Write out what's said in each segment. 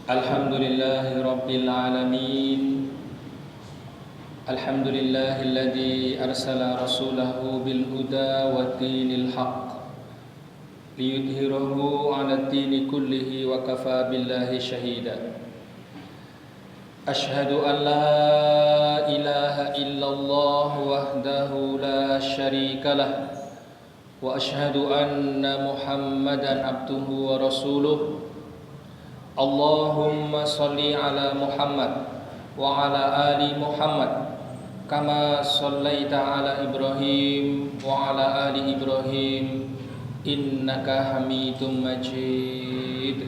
Alhamdulillahi Rabbil Alamin. Alhamdulillahilladzi arsala rasulahu bil huda wa dinil haq liyudhhirahu 'ala dini kullihi wa kafa billahi shahida. Ashhadu an la ilaha illallah wahdahu la syarika lah wa ashhadu anna Muhammadan abduhu wa rasuluh. Allahumma salli ala Muhammad wa ala ali Muhammad kama sallaita ala Ibrahim wa ala ali Ibrahim innaka Hamidum Majid.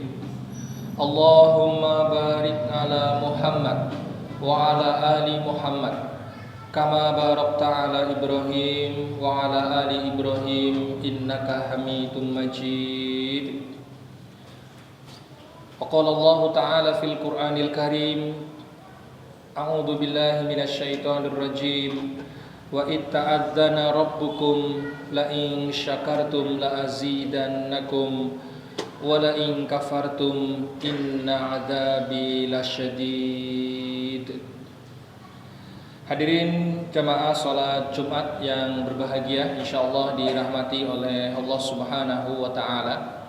Allahumma barik ala Muhammad wa ala ali Muhammad kama barakta ala Ibrahim wa ala ali Ibrahim innaka Hamidum Majid. Qala Allah Ta'ala fil Qur'anil Karim, A'udzu billahi minasy syaithanir rajim. Wa itta'adzana rabbukum la in syakartum la azidannakum wa la in kafartum inna 'adzabi lasyadid. Hadirin jamaah salat Jumat yang berbahagia, insyaallah dirahmati oleh Allah Subhanahu wa taala.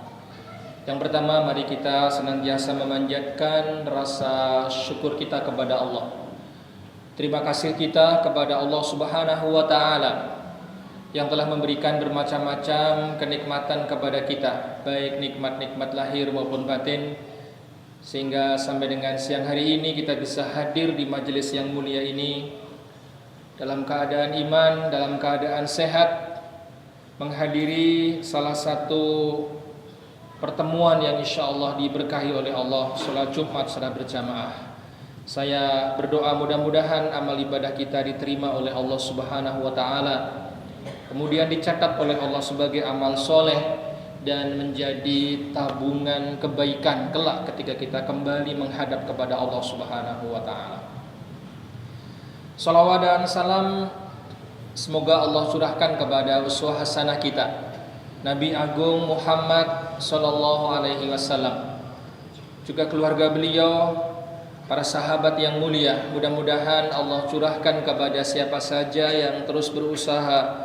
Yang pertama, mari kita senantiasa memanjatkan rasa syukur kita kepada Allah. Terima kasih kita kepada Allah Subhanahu wa taala yang telah memberikan bermacam-macam kenikmatan kepada kita, baik nikmat-nikmat lahir maupun batin, sehingga sampai dengan siang hari ini kita bisa hadir di majelis yang mulia ini dalam keadaan iman, dalam keadaan sehat, menghadiri salah satu pertemuan yang insyaallah diberkahi oleh Allah, salat Jumat secara berjamaah. Saya berdoa mudah-mudahan amal ibadah kita diterima oleh Allah Subhanahu wa taala, kemudian dicatat oleh Allah sebagai amal soleh dan menjadi tabungan kebaikan kelak ketika kita kembali menghadap kepada Allah Subhanahu wa taala. Salawat dan salam semoga Allah curahkan kepada uswah hasanah kita, Nabi Agung Muhammad sallallahu alaihi wasallam, juga keluarga beliau, para sahabat yang mulia. Mudah-mudahan Allah curahkan kepada siapa saja yang terus berusaha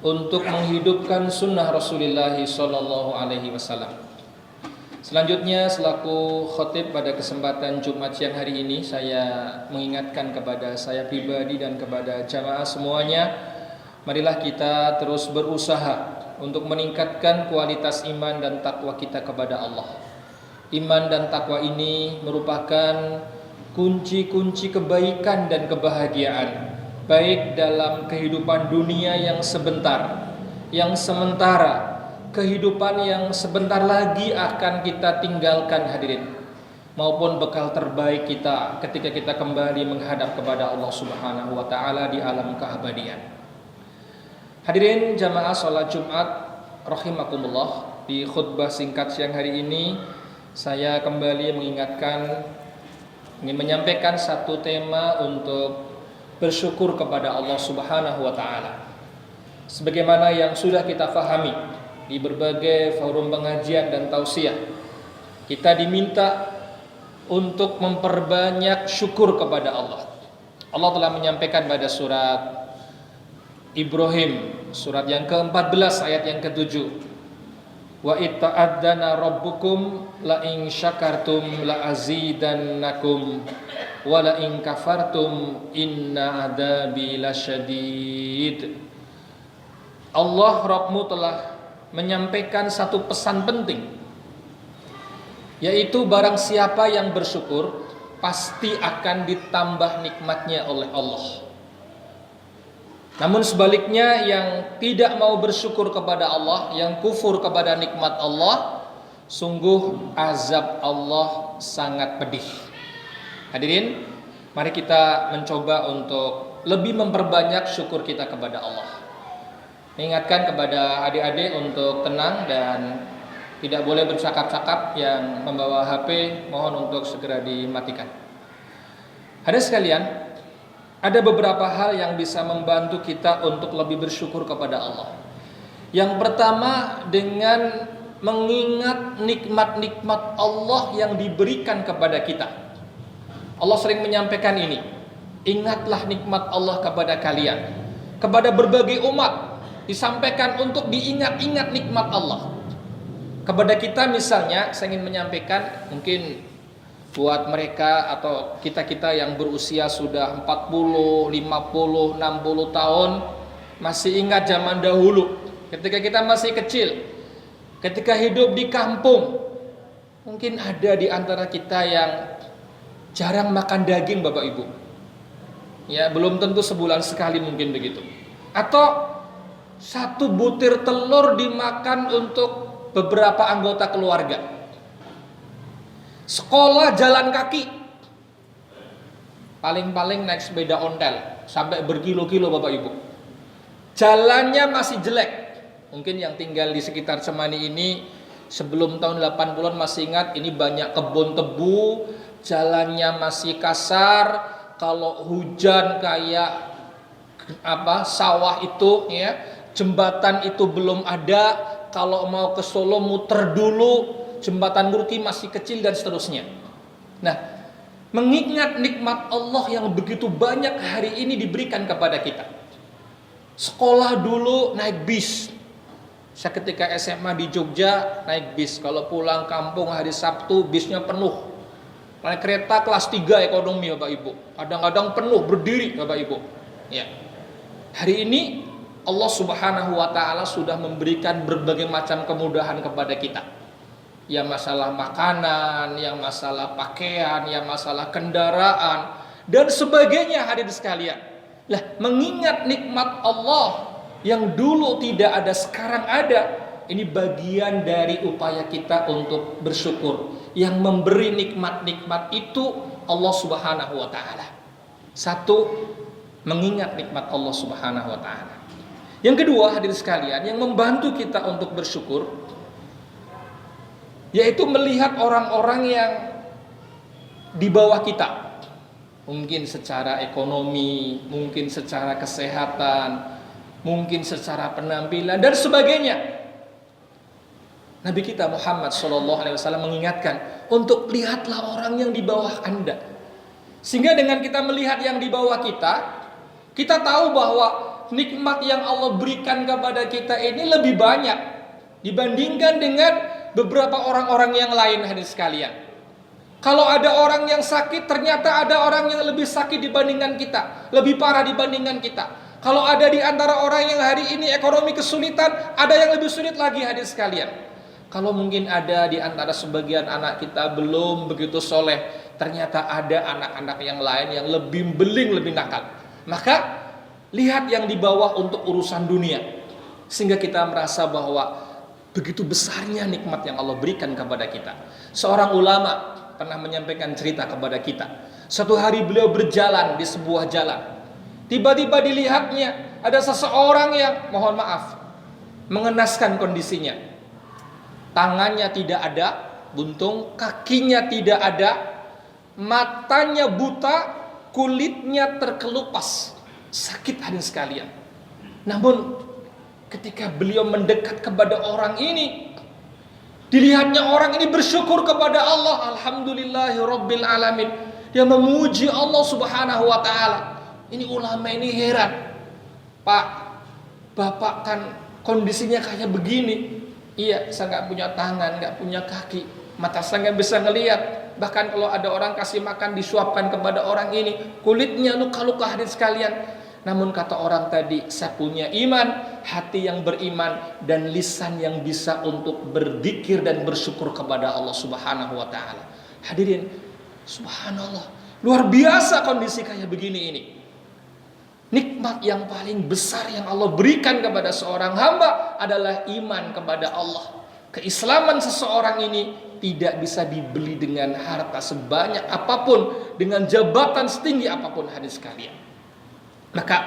untuk menghidupkan sunnah Rasulullah sallallahu alaihi wasallam. Selanjutnya, selaku khatib pada kesempatan Jumat siang hari ini, saya mengingatkan kepada saya pribadi dan kepada jamaah semuanya, marilah kita terus berusaha untuk meningkatkan kualitas iman dan takwa kita kepada Allah. Iman dan takwa ini merupakan kunci-kunci kebaikan dan kebahagiaan, baik dalam kehidupan dunia yang sebentar, yang sementara, kehidupan yang sebentar lagi akan kita tinggalkan hadirin, maupun bekal terbaik kita ketika kita kembali menghadap kepada Allah Subhanahu wa taala di alam keabadian. Hadirin jamaah salat Jumat rahimakumullah, di khutbah singkat siang hari ini saya kembali ingin menyampaikan satu tema untuk bersyukur kepada Allah Subhanahu wa taala. Sebagaimana yang sudah kita fahami di berbagai forum pengajian dan tausiah, kita diminta untuk memperbanyak syukur kepada Allah. Allah telah menyampaikan pada surat Ibrahim, surat yang ke-14 ayat yang ke-7. Wa itta'adzana rabbukum la in syakartum la azidannakum wa la in kafartum inna adzabi lasyadid. Allah Rabbmu telah menyampaikan satu pesan penting, yaitu barang siapa yang bersyukur pasti akan ditambah nikmatnya oleh Allah. Namun sebaliknya, yang tidak mau bersyukur kepada Allah, yang kufur kepada nikmat Allah, sungguh azab Allah sangat pedih. Hadirin, mari kita mencoba untuk lebih memperbanyak syukur kita kepada Allah. Mengingatkan kepada adik-adik untuk tenang dan tidak boleh bercakap-cakap. Yang membawa HP mohon untuk segera dimatikan. Hadirin sekalian, ada beberapa hal yang bisa membantu kita untuk lebih bersyukur kepada Allah. Yang pertama, dengan mengingat nikmat-nikmat Allah yang diberikan kepada kita. Allah sering menyampaikan ini, ingatlah nikmat Allah kepada kalian. Kepada berbagai umat disampaikan untuk diingat-ingat nikmat Allah. Kepada kita misalnya, saya ingin menyampaikan, mungkin buat mereka atau kita-kita yang berusia sudah 40, 50, 60 tahun, masih ingat zaman dahulu ketika kita masih kecil, ketika hidup di kampung. Mungkin ada di antara kita yang jarang makan daging, Bapak Ibu. Ya, belum tentu sebulan sekali, mungkin begitu. Atau satu butir telur dimakan untuk beberapa anggota keluarga. Sekolah jalan kaki, paling-paling naik sepeda ontel sampai berkilo-kilo, Bapak Ibu. Jalannya masih jelek. Mungkin yang tinggal di sekitar Semani ini sebelum tahun 80-an masih ingat, ini banyak kebun tebu, jalannya masih kasar. Kalau hujan kayak sawah itu ya, jembatan itu belum ada. Kalau mau ke Solo muter dulu, jembatan Nurki masih kecil dan seterusnya. Nah, mengingat nikmat Allah yang begitu banyak hari ini diberikan kepada kita. Sekolah dulu naik bis. Saya ketika SMA di Jogja naik bis. Kalau pulang kampung hari Sabtu bisnya penuh. Naik kereta kelas 3 ekonomi, Bapak Ibu. Kadang-kadang penuh berdiri, Bapak Ibu. Ya. Hari ini Allah Subhanahu wa taala sudah memberikan berbagai macam kemudahan kepada kita. Ya masalah makanan, yang masalah pakaian, yang masalah kendaraan dan sebagainya, hadirin sekalian. Lah, mengingat nikmat Allah yang dulu tidak ada sekarang ada, ini bagian dari upaya kita untuk bersyukur. Yang memberi nikmat-nikmat itu Allah Subhanahu wa taala. Satu, mengingat nikmat Allah Subhanahu wa taala. Yang kedua, hadirin sekalian, yang membantu kita untuk bersyukur yaitu melihat orang-orang yang di bawah kita. Mungkin secara ekonomi, mungkin secara kesehatan, mungkin secara penampilan dan sebagainya. Nabi kita Muhammad SAW mengingatkan untuk lihatlah orang yang di bawah Anda. Sehingga dengan kita melihat yang di bawah kita tahu bahwa nikmat yang Allah berikan kepada kita ini lebih banyak dibandingkan dengan beberapa orang-orang yang lain, hadirin sekalian. Kalau ada orang yang sakit, ternyata ada orang yang lebih sakit dibandingkan kita, lebih parah dibandingkan kita. Kalau ada di antara orang yang hari ini ekonomi kesulitan, ada yang lebih sulit lagi, hadirin sekalian. Kalau mungkin ada di antara sebagian anak kita belum begitu soleh, ternyata ada anak-anak yang lain yang lebih beling, lebih nakal. Maka lihat yang di bawah untuk urusan dunia, sehingga kita merasa bahwa begitu besarnya nikmat yang Allah berikan kepada kita. Seorang ulama pernah menyampaikan cerita kepada kita. Suatu hari beliau berjalan di sebuah jalan. Tiba-tiba dilihatnya ada seseorang yang, mohon maaf, mengenaskan kondisinya. Tangannya tidak ada buntung, kakinya tidak ada, matanya buta, kulitnya terkelupas. Sakit, hadirin sekalian. Namun ketika beliau mendekat kepada orang ini, dilihatnya orang ini bersyukur kepada Allah. Alhamdulillahirabbil alamin. Dia memuji Allah Subhanahu wa taala. Ini ulama ini heran. Pak, Bapak kan kondisinya kayak begini. Iya, saya nggak punya tangan, nggak punya kaki, mata saya nggak bisa ngelihat. Bahkan kalau ada orang kasih makan disuapkan kepada orang ini, kulitnya luka-luka, hadirin sekalian. Namun kata orang tadi, saya punya iman, hati yang beriman, dan lisan yang bisa untuk berzikir dan bersyukur kepada Allah Subhanahu wa taala. Hadirin, subhanallah, luar biasa kondisi kayak begini ini. Nikmat yang paling besar yang Allah berikan kepada seorang hamba adalah iman kepada Allah. Keislaman seseorang ini tidak bisa dibeli dengan harta sebanyak apapun, dengan jabatan setinggi apapun, hadirin sekalian. Maka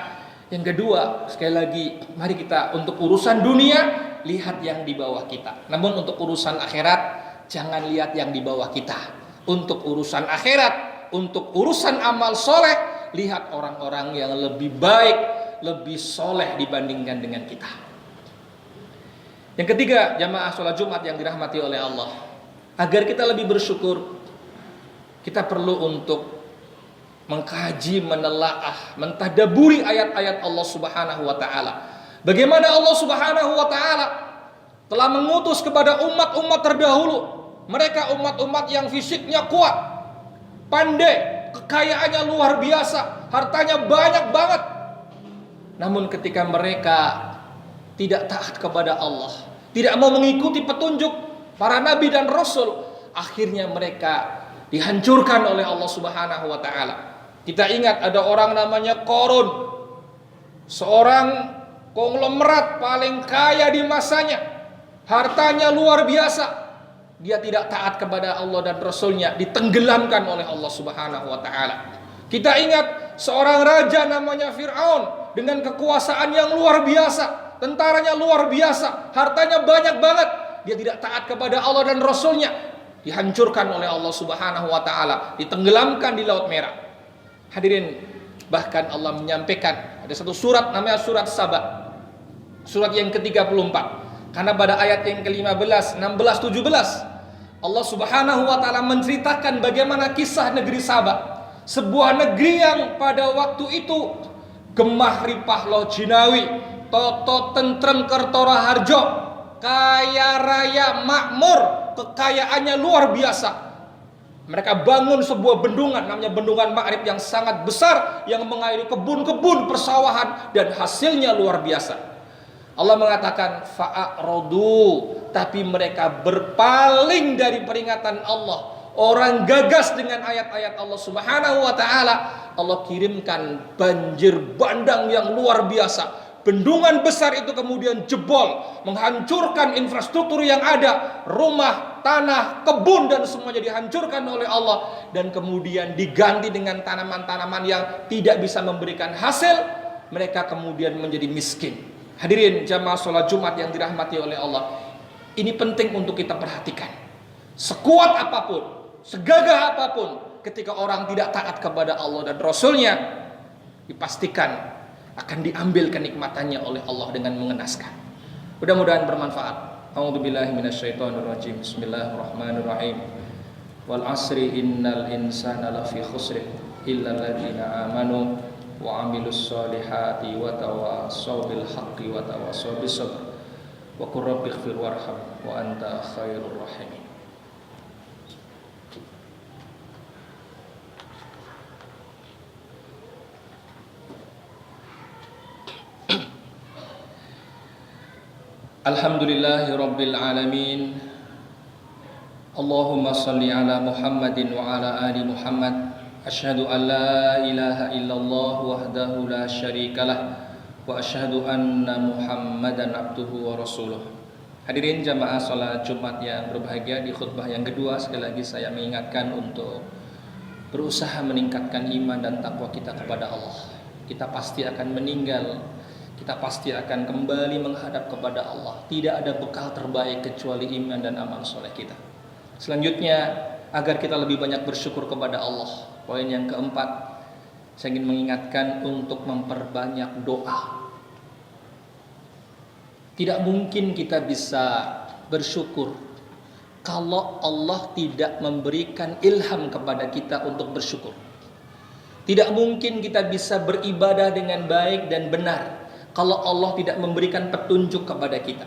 yang kedua, sekali lagi, mari kita untuk urusan dunia lihat yang di bawah kita. Namun untuk urusan akhirat jangan lihat yang di bawah kita. Untuk urusan akhirat, untuk urusan amal soleh, lihat orang-orang yang lebih baik, lebih soleh dibandingkan dengan kita. Yang ketiga, jamaah sholat Jumat yang dirahmati oleh Allah, agar kita lebih bersyukur, kita perlu untuk mengkaji, menelaah, mentadaburi ayat-ayat Allah Subhanahu wa taala. Bagaimana Allah Subhanahu wa taala telah mengutus kepada umat-umat terdahulu. Mereka umat-umat yang fisiknya kuat, pandai, kekayaannya luar biasa, hartanya banyak banget. Namun ketika mereka tidak taat kepada Allah, tidak mau mengikuti petunjuk para nabi dan rasul, akhirnya mereka dihancurkan oleh Allah Subhanahu wa taala. Kita ingat ada orang namanya Qarun, seorang konglomerat paling kaya di masanya, hartanya luar biasa. Dia tidak taat kepada Allah dan Rasulnya, ditenggelamkan oleh Allah Subhanahu wa taala. Kita ingat seorang raja namanya Fir'aun dengan kekuasaan yang luar biasa, tentaranya luar biasa, hartanya banyak banget. Dia tidak taat kepada Allah dan Rasulnya, dihancurkan oleh Allah Subhanahu wa taala, ditenggelamkan di Laut Merah. Hadirin, bahkan Allah menyampaikan ada satu surat namanya surat Saba, surat yang ke-34. Karena pada ayat yang ke-15, 16, 17 Allah Subhanahu wa taala menceritakan bagaimana kisah negeri Saba, sebuah negeri yang pada waktu itu gemah ripah loh jinawi, toto tentrem kertora harjo, kaya raya makmur, kekayaannya luar biasa. Mereka bangun sebuah bendungan namanya Bendungan Ma'rib yang sangat besar, yang mengairi kebun-kebun persawahan, dan hasilnya luar biasa. Allah mengatakan fa'arodu, tapi mereka berpaling dari peringatan Allah. Orang gagas dengan ayat-ayat Allah Subhanahu wa taala. Allah kirimkan banjir bandang yang luar biasa. Bendungan besar itu kemudian jebol, menghancurkan infrastruktur yang ada, rumah, tanah, kebun, dan semuanya dihancurkan oleh Allah, dan kemudian diganti dengan tanaman-tanaman yang tidak bisa memberikan hasil. Mereka kemudian menjadi miskin. Hadirin jamaah sholat Jumat yang dirahmati oleh Allah, ini penting untuk kita perhatikan. Sekuat apapun, segagah apapun, ketika orang tidak taat kepada Allah dan Rasulnya, dipastikan akan diambil kenikmatannya oleh Allah dengan mengenaskan. Mudah-mudahan bermanfaat. A'udzubillahi minasyaitonirrajim. Bismillahirrahmanirrahim. Wal asri innal insana lafi khusrin illa alladziina amanu wa amilus solihati wa tawassaw bil haqqi wa tawassaw bis sabr wa qur rabbighfir warham wa anta khairur rahimin. Alhamdulillahi rabbil alamin. Allahumma salli ala Muhammadin wa ala ali Muhammad. Asyhadu an la ilaha illallah wahdahu la syarikalah wa asyhadu anna Muhammadan abduhu wa rasuluh. Hadirin jamaah salat Jumat yang berbahagia, di khutbah yang kedua sekali lagi saya mengingatkan untuk berusaha meningkatkan iman dan takwa kita kepada Allah. Kita pasti akan meninggal, kita pasti akan kembali menghadap kepada Allah. Tidak ada bekal terbaik kecuali iman dan amal soleh kita. Selanjutnya, agar kita lebih banyak bersyukur kepada Allah, poin yang keempat, saya ingin mengingatkan untuk memperbanyak doa. Tidak mungkin kita bisa bersyukur kalau Allah tidak memberikan ilham kepada kita untuk bersyukur. Tidak mungkin kita bisa beribadah dengan baik dan benar kalau Allah tidak memberikan petunjuk kepada kita.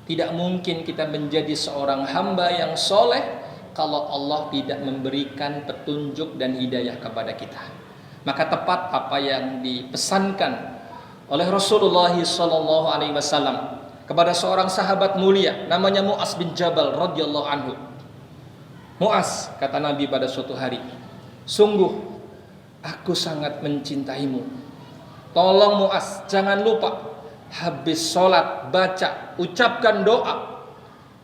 Tidak mungkin kita menjadi seorang hamba yang soleh kalau Allah tidak memberikan petunjuk dan hidayah kepada kita. Maka tepat apa yang dipesankan oleh Rasulullah SAW kepada seorang sahabat mulia namanya Mu'az bin Jabal radhiyallahu anhu. Mu'az, kata Nabi pada suatu hari, sungguh aku sangat mencintaimu. Tolong Mu'az, jangan lupa habis sholat baca, ucapkan doa,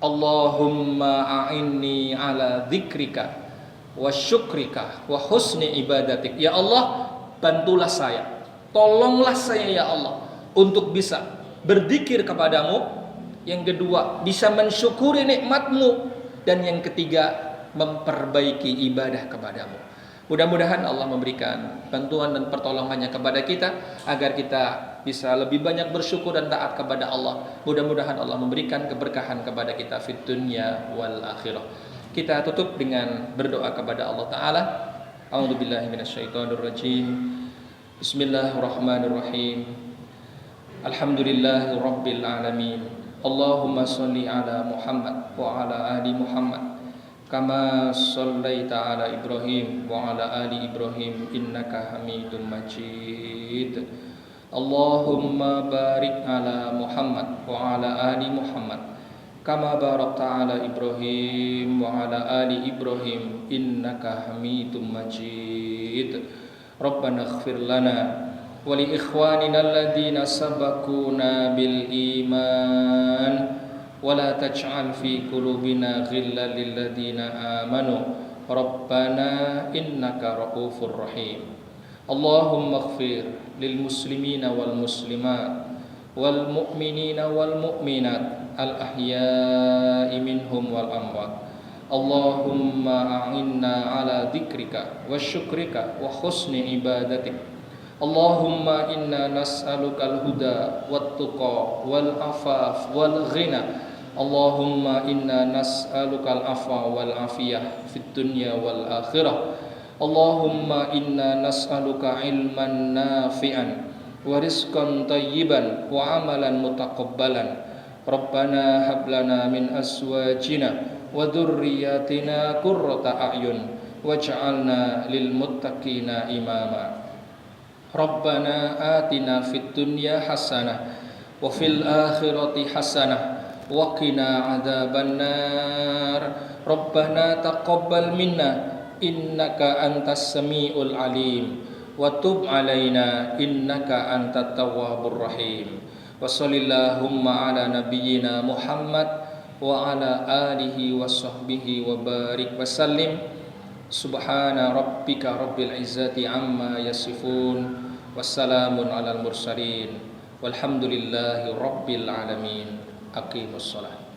Allahumma a'inni ala dzikrika wa syukrika wa husni ibadatik. Ya Allah, bantulah saya, tolonglah saya ya Allah untuk bisa berzikir kepadamu. Yang kedua, bisa mensyukuri nikmatmu. Dan yang ketiga, memperbaiki ibadah kepadamu. Mudah-mudahan Allah memberikan bantuan dan pertolongannya kepada kita agar kita bisa lebih banyak bersyukur dan taat kepada Allah. Mudah-mudahan Allah memberikan keberkahan kepada kita fid dunya wal akhirah. Kita tutup dengan berdoa kepada Allah Ta'ala. A'udzubillahi minasyaitonirrajim. Bismillahirrahmanirrahim. Alhamdulillahi rabbil alamin. Allahumma sholli ala Muhammad wa ala ali Muhammad kama shallaita ala Ibrahim wa ala ali Ibrahim innaka Hamidum Majid. Allahumma barik ala Muhammad wa ala ali Muhammad kama barakta ala Ibrahim wa ala ali Ibrahim innaka Hamidum Majid. Rabbana ighfir lana wa li ikhwanina alladhina sabaquna bil iman wa la taj'al fi qulubina ghillan lil ladzina amanu rabbana innaka ra'ufur rahim. Allahumma ighfir lil muslimina wal muslimat wal mu'minina wal mu'minat al ahya'i minhum wal amwat. Allahumma a'inna ala dzikrika wa syukrika wa husni ibadatik. Allahumma inna nas'alukal huda wat tuqa wal afaf wal ghina. Allahumma inna nas'alukal afwa wal afiyah fid dunya wal akhirah. Allahumma inna nas'aluka ilman nafi'an wa rizqan tayyiban wa amalan mutaqabbalan. Rabbana hab lana min azwajina wa dhurriyyatina qurrata a'yun waj'alna lil muttaqina imama. Rabbana atina fid dunya hasanah wa fil akhirati hasanah wa qina adzabannar. Rabbana taqabbal minna innaka antas samiul alim wa tub alaina innaka antat tawwabur rahim. Wa shallallahumma ala nabiyyina Muhammad wa ala alihi wa sahbihi wa barik wa sallim. Subhana rabbika rabbil izzati amma yasifun. Wassalamun alal mursalin. Walhamdulillahi rabbil alamin. Aqimus shalah.